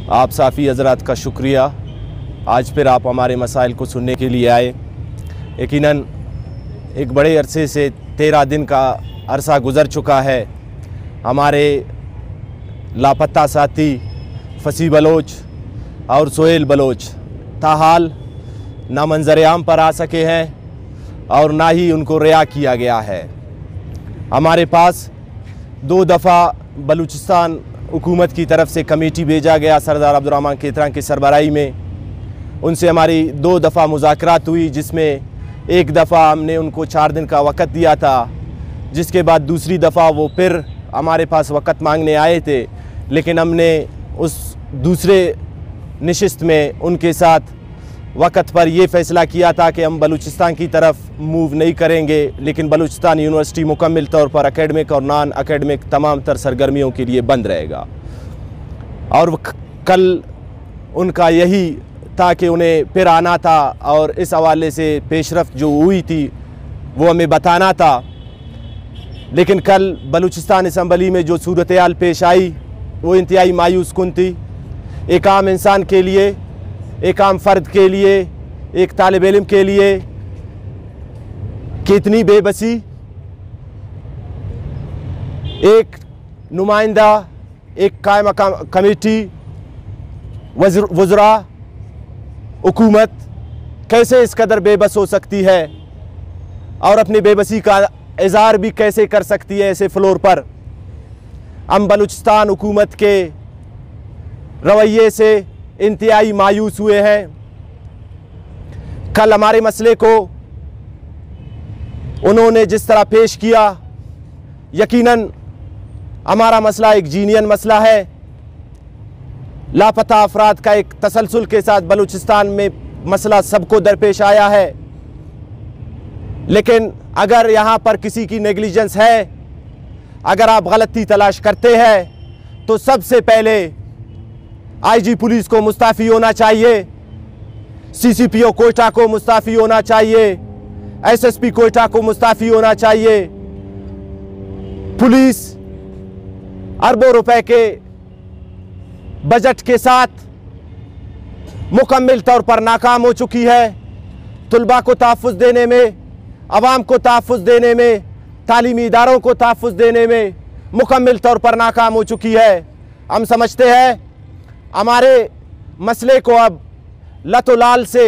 आप साफ़ी हज़रात का शुक्रिया, आज फिर आप हमारे मसाइल को सुनने के लिए आए। यकीनन एक बड़े अरसे से 13 दिन का अरसा गुज़र चुका है। हमारे लापता साथी फसी बलोच और सोहेल बलोच ताहाल ना मंजर आम पर आ सके हैं और ना ही उनको रिहा किया गया है। हमारे पास 2 दफ़ा बलूचिस्तान हुकूमत की तरफ से कमेटी भेजा गया सरदार अब्दुर्रहमान केतरा की सरबराही में। उनसे हमारी 2 दफ़ा मुज़ाकरात हुई, जिसमें एक दफ़ा हमने उनको 4 दिन का वक़्त दिया था, जिसके बाद दूसरी दफ़ा वो फिर हमारे पास वक़्त मांगने आए थे, लेकिन हमने उस दूसरे नशिस्त में उनके साथ वक़्त पर यह फ़ैसला किया था कि हम बलूचिस्तान की तरफ मूव नहीं करेंगे, लेकिन बलूचिस्तान यूनिवर्सिटी मुकम्मल तौर पर एकेडमिक और नॉन एकेडमिक तमाम तर सरगर्मियों के लिए बंद रहेगा। और कल उनका यही था कि उन्हें फिर आना था और इस हवाले से पेशरफ्त जो हुई थी वो हमें बताना था। लेकिन कल बलूचिस्तान असम्बली में जो सूरत हाल पेश आई वो इंतहाई मायूस कुन थी। एक आम इंसान के लिए, एक आम फ़र्द के लिए, एक तालिब इल्म के लिए कितनी बेबसी, एक नुमाइंदा, एक कायम कमेटी, वज़रा, हुकूमत कैसे इस कदर बेबस हो सकती है और अपनी बेबसी का इज़हार भी कैसे कर सकती है ऐसे फ्लोर पर। हम बलूचिस्तान हुकूमत के रवैये से इंतहाई मायूस हुए हैं। कल हमारे मसले को उन्होंने जिस तरह पेश किया, यकीनन हमारा मसला एक जीनियन मसला है। लापता अफराद का एक तसलसल के साथ बलूचिस्तान में मसला सबको दरपेश आया है, लेकिन अगर यहाँ पर किसी की नेग्लिजेंस है, अगर आप गलती तलाश करते हैं, तो सबसे पहले आईजी पुलिस को मुस्ताफ़ी होना चाहिए, सीसीपीओ कोयटा को मुस्ताफ़ी होना चाहिए, एसएसपी कोयटा को मुस्ताफ़ी होना चाहिए। पुलिस अरबों रुपए के बजट के साथ मुकम्मल तौर पर नाकाम हो चुकी है। तलबा को तहफ़्फ़ुज़ देने में, अवाम को तहफ़्फ़ुज़ देने में, तालीमी इदारों को तहफ़्फ़ुज़ देने में मुकम्मल तौर पर नाकाम हो चुकी है। हम समझते हैं हमारे मसले को अब लतो लाल से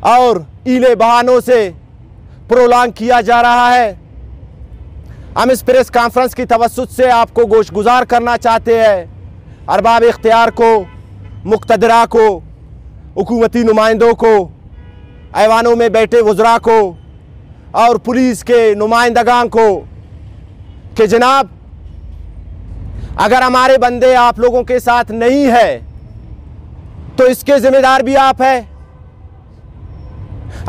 और ईले बहानों से प्रोलॉन्ग किया जा रहा है। हम इस प्रेस कॉन्फ्रेंस की तवस्सुत से आपको गोशगुजार करना चाहते हैं, अरबाब इख्तियार को, मुक़्तदरा को, हुकूमती नुमाइंदों को, ऐवानों में बैठे वज़रा को और पुलिस के नुमाइंदगान को कि जनाब, अगर हमारे बंदे आप लोगों के साथ नहीं है तो इसके जिम्मेदार भी आप हैं।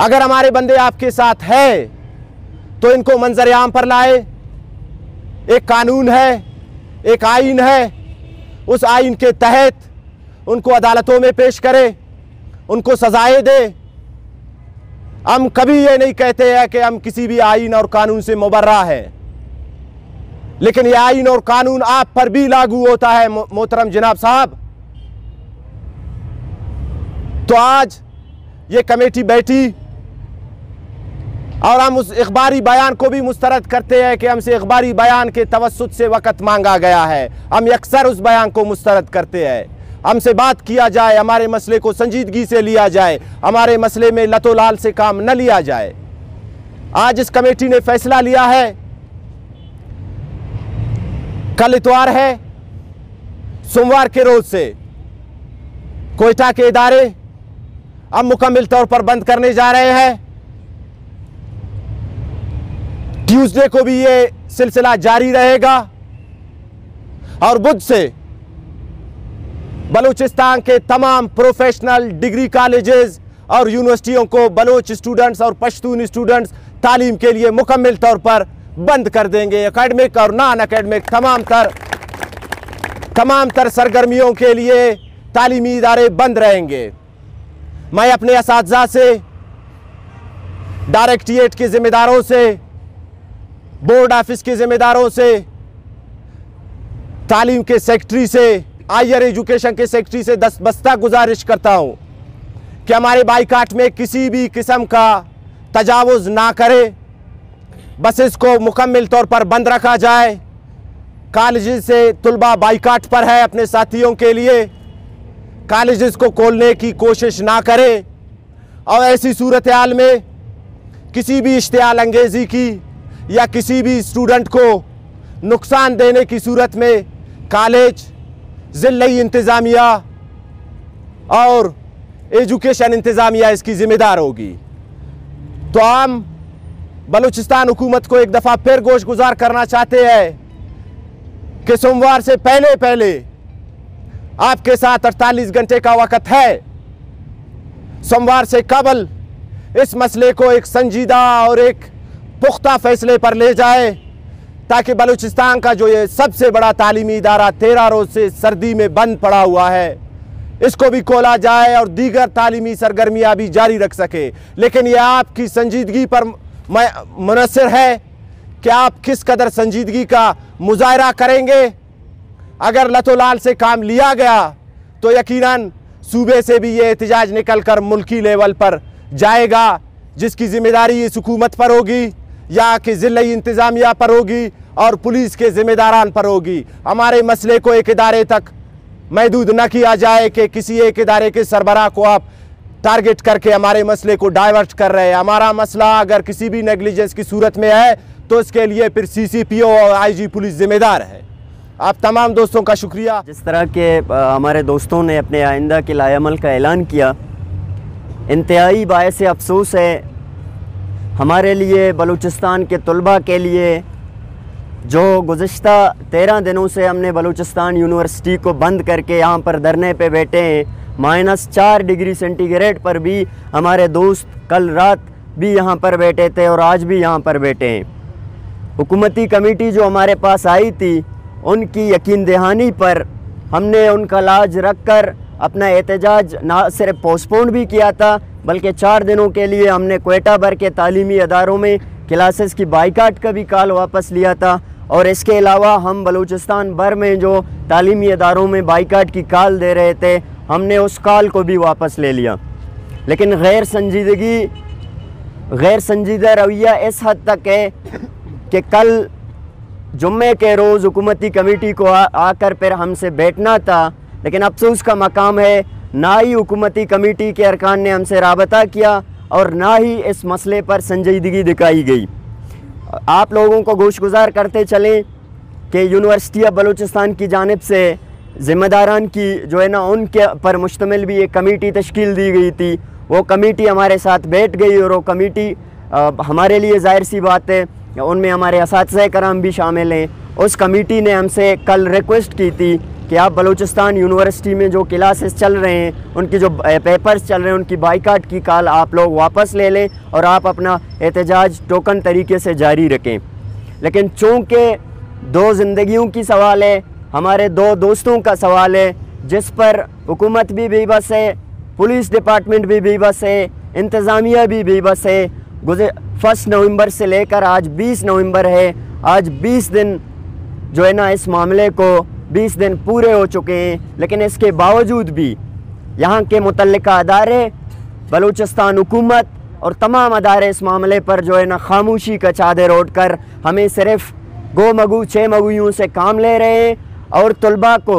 अगर हमारे बंदे आपके साथ है तो इनको मंजर आम पर लाए। एक कानून है, एक आइन है, उस आइन के तहत उनको अदालतों में पेश करे, उनको सजाएं दे। हम कभी ये नहीं कहते हैं कि हम किसी भी आइन और कानून से मुबर्रा हैं, लेकिन यह आइन और कानून आप पर भी लागू होता है मोहतरम जनाब साहब। तो आज ये कमेटी बैठी और हम उस इखबारी बयान को भी मुस्तरद करते हैं कि हमसे इखबारी बयान के तवस्सुत से वक़्त मांगा गया है। हम यकसर उस बयान को मुस्तरद करते हैं। हमसे बात किया जाए, हमारे मसले को संजीदगी से लिया जाए, हमारे मसले में लतो लाल से काम न लिया जाए। आज इस कमेटी ने फैसला लिया है, कल इतवार है, सोमवार के रोज से कोयटा के इदारे अब मुकम्मल तौर पर बंद करने जा रहे हैं। ट्यूसडे को भी ये सिलसिला जारी रहेगा और बुध से बलूचिस्तान के तमाम प्रोफेशनल डिग्री कॉलेजेस और यूनिवर्सिटियों को बलोच स्टूडेंट्स और पश्तून स्टूडेंट्स तालीम के लिए मुकम्मल तौर पर बंद कर देंगे। एकेडमिक और नॉन एकेडमिक तमाम तर सरगर्मियों के लिए तालीमी इदारे बंद रहेंगे। मैं अपने असातिज़ा से, डायरेक्टरेट के ज़िम्मेदारों से, बोर्ड ऑफिस के ज़िम्मेदारों से, तालीम के सेक्रेटरी से हायर एजुकेशन के सेक्रेटरी से दस्तबस्ता गुजारिश करता हूँ कि हमारे बाइकाट में किसी भी किस्म का तजावुज़ ना करे, बस इसको मुकम्मल तौर पर बंद रखा जाए। कॉलेजेस से तलबा बाइकाट पर है अपने साथियों के लिए, कॉलेजेस को खोलने की कोशिश ना करे और ऐसी सूरत हाल में किसी भी इश्तियाल अंगेज़ी की या किसी भी स्टूडेंट को नुकसान देने की सूरत में कॉलेज, ज़िला इंतज़ामिया और एजुकेशन इंतज़ामिया इसकी ज़िम्मेदार होगी। तो हम बलूचिस्तान हुकूमत को एक दफ़ा फिर गोश गुजार करना चाहते हैं कि सोमवार से पहले आपके साथ 48 घंटे का वक़्त है। सोमवार से कबल इस मसले को एक संजीदा और एक पुख्ता फैसले पर ले जाए ताकि बलूचिस्तान का जो ये सबसे बड़ा तालीमी इदारा 13 रोज़ से सर्दी में बंद पड़ा हुआ है, इसको भी खोला जाए और दीगर तालीमी सरगर्मियाँ भी जारी रख सके। लेकिन यह आपकी संजीदगी पर मुनहसर है कि आप किस कदर संजीदगी का मुजाहरा करेंगे। अगर लतोलाल से काम लिया गया तो यकीनन सूबे से भी ये एहतजाज निकल कर मुल्की लेवल पर जाएगा, जिसकी ज़िम्मेदारी इस हुकूमत पर होगी या कि ज़िला इंतज़ामिया पर होगी और पुलिस के ज़िम्मेदारान पर होगी। हमारे मसले को एक इदारे तक महदूद न किया जाए कि किसी एक इदारे के सरबराह को आप टारगेट करके हमारे मसले को डाइवर्ट कर रहे हैं। हमारा मसला अगर किसी भी नेग्लिजेंस की सूरत में है तो इसके लिए फिर CCPO और IG पुलिस ज़िम्मेदार है। आप तमाम दोस्तों का शुक्रिया। जिस तरह के हमारे दोस्तों ने अपने आइंदा के लाएअमल का ऐलान किया, इंतहाई बायस अफसोस है हमारे लिए, बलूचिस्तान के तलबा के लिए, जो गुज़िश्ता 13 दिनों से हमने बलूचिस्तान यूनिवर्सिटी को बंद करके यहाँ पर धरने पे बैठे हैं। -4 डिग्री सेंटीग्रेड पर भी हमारे दोस्त कल रात भी यहाँ पर बैठे थे और आज भी यहाँ पर बैठे हैं। हुकूमती कमेटी जो हमारे पास आई थी, उनकी यकीन दहानी पर हमने उनका लाज रख कर अपना एहतजाज ना सिर्फ पोस्टपोन भी किया था, बल्कि 4 दिनों के लिए हमने क्वेटा भर के तालीमी अदारों में क्लासेस की बाइकाट का भी कॉल वापस लिया था। और इसके अलावा हम बलूचिस्तान भर में जो तालीमी अदारों में बाइकाट की कॉल दे रहे थे, हमने उस कॉल को भी वापस ले लिया। लेकिन गैर संजीदा रवैया इस हद तक है कि कल जुम्मे के रोज़ हुकूमती कमेटी को आकर फिर हमसे बैठना था, लेकिन अफसोस का मकाम है ना ही हुकूमती कमेटी के अरकान ने हमसे राबता किया और ना ही इस मसले पर संजीदगी दिखाई गई। आप लोगों को गोशगुजार करते चलें कि यूनिवर्सिटी ऑफ बलूचिस्तान की जानिब से ज़िम्मेदारान की जो है ना, उनके पर मुश्तमिल भी एक कमेटी तश्कील दी गई थी। वो कमेटी हमारे साथ बैठ गई और वो कमेटी हमारे लिए ज़ाहिर सी बात है उनमें हमारे असातिज़ा कराम भी शामिल हैं। उस कमेटी ने हमसे कल रिक्वेस्ट की थी कि आप बलूचिस्तान यूनिवर्सिटी में जो क्लासेस चल रहे हैं, उनकी जो पेपर्स चल रहे हैं, उनकी बाइकाट की कॉल आप लोग वापस ले लें और आप अपना एहतजाज टोकन तरीके से जारी रखें। लेकिन चूँकि 2 ज़िंदगियों की सवाल है, हमारे 2 दोस्तों का सवाल है, जिस पर हुकूमत भी बेबस है, पुलिस डिपार्टमेंट भी बेबस है, इंतज़ामिया भी बेबस है। 1 नवंबर से लेकर आज 20 नवंबर है, आज 20 दिन जो है ना, इस मामले को 20 दिन पूरे हो चुके हैं। लेकिन इसके बावजूद भी यहाँ के मुतल्लिका अदारे, बलूचिस्तान हुकूमत और तमाम अदारे इस मामले पर जो है ना खामोशी का चादर ओढ़ कर हमें सिर्फ गो मगू 6 मगुयों से काम ले रहे हैं और तलबा को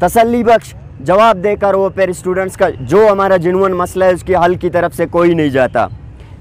तसल्ली बख्श जवाब देकर वो फिर स्टूडेंट्स का जो हमारा जिनवन मसला है उसकी हल की तरफ से कोई नहीं जाता।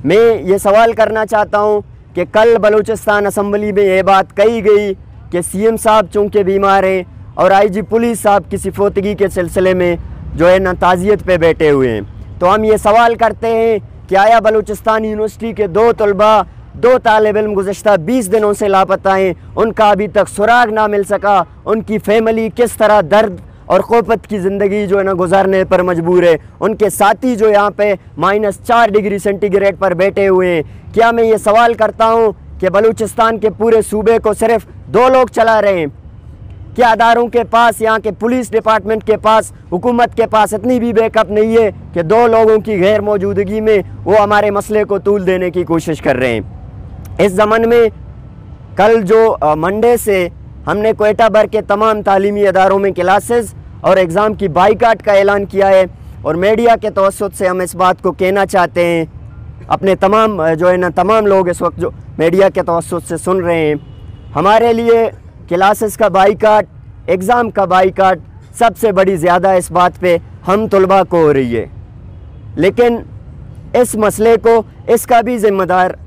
मैं ये सवाल करना चाहता हूँ कि कल बलूचिस्तान असम्बली में ये बात कही गई कि CM साहब चूँकि बीमार हैं और IG पुलिस साहब की सिफोतगी के सिलसिले में जो है ना ताज़ियत पे बैठे हुए हैं। तो हम ये सवाल करते हैं कि आया बलूचिस्तान यूनिवर्सिटी के 2 तलबा, 2 तालिब इल्म गुज़श्ता 20 दिनों से लापता हैं, उनका अभी तक सुराग ना मिल सका। उनकी फैमिली किस तरह दर्द और खौफत की ज़िंदगी जो है ना गुजारने पर मजबूर है। उनके साथी जो यहाँ पे -4 डिग्री सेंटीग्रेड पर बैठे हुए हैं। क्या मैं ये सवाल करता हूँ कि बलूचिस्तान के पूरे सूबे को सिर्फ 2 लोग चला रहे हैं? क्या अदारों के पास, यहाँ के पुलिस डिपार्टमेंट के पास, हुकूमत के पास इतनी भी बैकअप नहीं है कि 2 लोगों की गैर मौजूदगी में वो हमारे मसले को तूल देने की कोशिश कर रहे हैं? इस ज़माने में कल जो मंडे से हमने क्वेटा भर के तमाम तालीमी इदारों में क्लासेस और एग्ज़ाम की बाइकाट का ऐलान किया है। और मीडिया के तवस्सुत से हम इस बात को कहना चाहते हैं, अपने तमाम जो है ना तमाम लोग इस वक्त जो मीडिया के तवस्सुत से सुन रहे हैं, हमारे लिए क्लासेस का बाइकाट, एग्ज़ाम का बाइकाट सबसे बड़ी ज़्यादा इस बात पे हम तलबा को हो रही है। लेकिन इस मसले को, इसका भी ज़िम्मेदार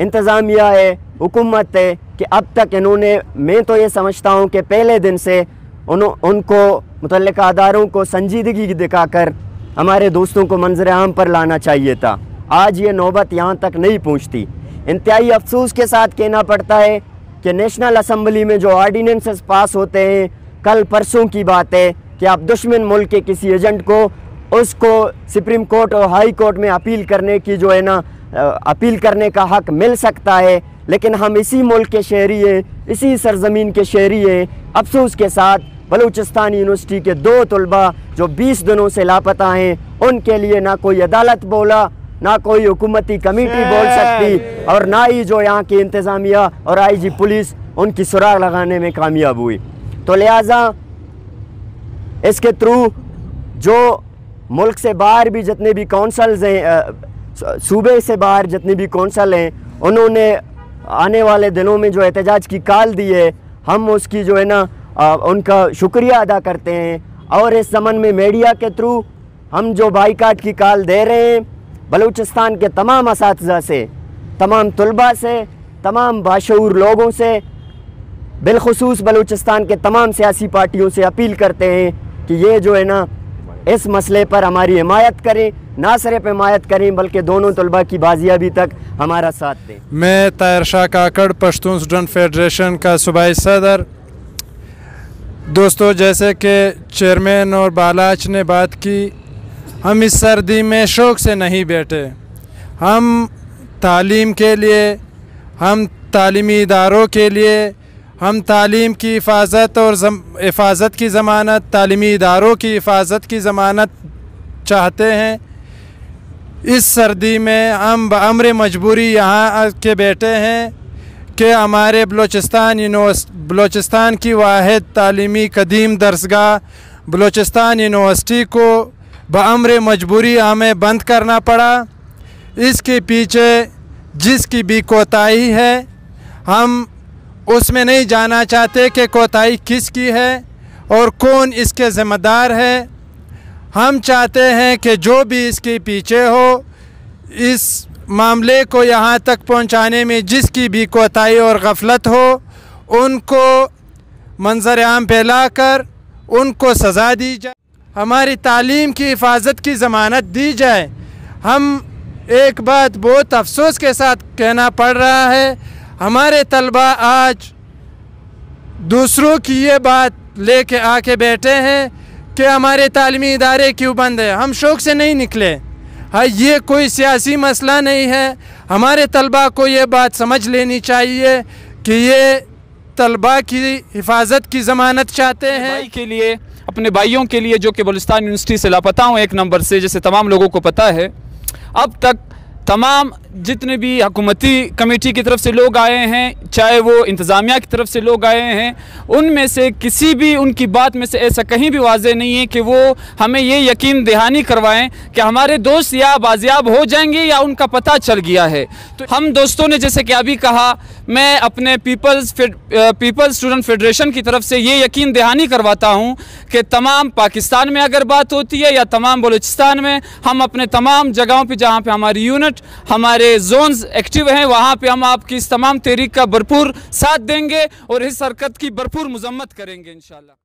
इंतज़ामिया है, हुकूमत है कि अब तक इन्होंने, मैं तो ये समझता हूँ कि पहले दिन से उनको मुतल्लिका अदारों को संजीदगी दिखाकर हमारे दोस्तों को मंजर आम पर लाना चाहिए था। आज ये नौबत यहाँ तक नहीं पहुँचती। इंतहाई अफसोस के साथ कहना पड़ता है कि नेशनल असम्बली में जो ऑर्डिनेंसेस पास होते हैं, कल परसों की बात है कि आप दुश्मन मुल्क के किसी एजेंट को, उसको सुप्रीम कोर्ट और हाई कोर्ट में अपील करने की जो है ना अपील करने का हक मिल सकता है। लेकिन हम इसी मुल्क के शहरी हैं, इसी सरजमीन के शहरी हैं। अफसोस के साथ बलूचिस्तान यूनिवर्सिटी के 2 तलबा जो 20 दिनों से लापता हैं, उनके लिए ना कोई अदालत बोला, ना कोई हुकूमती कमेटी बोल सकती, और ना ही जो यहाँ की इंतज़ामिया और IG पुलिस उनकी सुराग लगाने में कामयाब हुई। तो लिहाजा इसके थ्रू जो मुल्क से बाहर भी जितने भी कौंसल्स हैं, सूबे से बाहर जितने भी कौंसल हैं, उन्होंने आने वाले दिनों में जो एहतजाज की कॉल दी है, हम उसकी जो है ना उनका शुक्रिया अदा करते हैं। और इस ज़मन में मीडिया के थ्रू हम जो बाइकाट की कॉल दे रहे हैं, बलूचिस्तान के तमाम असातिज़ा से, तमाम तलबा से, तमाम बाशऊर लोगों से, बिलखुसूस बलूचिस्तान के तमाम सियासी पार्टियों से अपील करते हैं कि ये जो है ना इस मसले पर हमारी हिमायत करें, ना सिर्फ हिमायत करें बल्कि दोनों तलबा की बाजियाबी तक हमारा साथ दें। मैं ताहिर शाह काकड़, पश्तून स्टूडेंट फेडरेशन का सूबाई सदर। दोस्तों, जैसे कि चेयरमैन और बालाच ने बात की, हम इस सर्दी में शौक़ से नहीं बैठे। हम तालीम के लिए, हम तालीमी इदारों के लिए, हम तालीम की हिफाजत और हिफाजत की ज़मानत, तालीमी इदारों की हिफाजत की ज़मानत चाहते हैं। इस सर्दी में हम बअम्र मजबूरी यहाँ के बैठे हैं कि हमारे बलूचिस्तान की वाहिद तालीमी कदीम दरसगाह बलूचिस्तान यूनिवर्सिटी को बअम्र मजबूरी हमें बंद करना पड़ा। इसके पीछे जिसकी भी कोताही है, हम उसमें नहीं जाना चाहते कि कोताही किसकी है और कौन इसके ज़िम्मेदार है। हम चाहते हैं कि जो भी इसके पीछे हो, इस मामले को यहाँ तक पहुँचाने में जिसकी भी कोताही और गफलत हो, उनको मंजर आम पे लाकर उनको सज़ा दी जाए, हमारी तालीम की हिफाजत की ज़मानत दी जाए। हम एक बात बहुत अफसोस के साथ कहना पड़ रहा है, हमारे तलबा आज दूसरों की ये बात लेके आके बैठे हैं कि हमारे तालीमी इदारे क्यों बंद है। हम शौक़ से नहीं निकले। हाँ, ये कोई सियासी मसला नहीं है। हमारे तलबा को ये बात समझ लेनी चाहिए कि ये तलबा की हिफाजत की ज़मानत चाहते हैं। भाई के लिए, अपने भाइयों के लिए जो कि बलूचिस्तान यूनिवर्सिटी से लापता हूँ 1 नंबर से, जैसे तमाम लोगों को पता है, अब तक तमाम जितने भी हुकूमती कमेटी की तरफ से लोग आए हैं, चाहे वो इंतज़ामिया की तरफ से लोग आए हैं, उनमें से किसी भी उनकी बात में से ऐसा कहीं भी वाज़े नहीं है कि वो हमें ये यकीन दहानी करवाएं कि हमारे दोस्त या बाजियाब हो जाएंगे या उनका पता चल गया है। तो हम दोस्तों ने जैसे कि अभी कहा, मैं अपने पीपल्स स्टूडेंट फेडरेशन की तरफ से ये यकीन दहानी करवाता हूँ कि तमाम पाकिस्तान में अगर बात होती है या तमाम बलूचिस्तान में, हम अपने तमाम जगहों पर जहाँ पर हमारी यूनिट, हमारे जोन्स एक्टिव हैं, वहाँ पे हम आपकी इस तमाम तहरीक का भरपूर साथ देंगे और इस हरकत की भरपूर मजम्मत करेंगे इंशाल्लाह।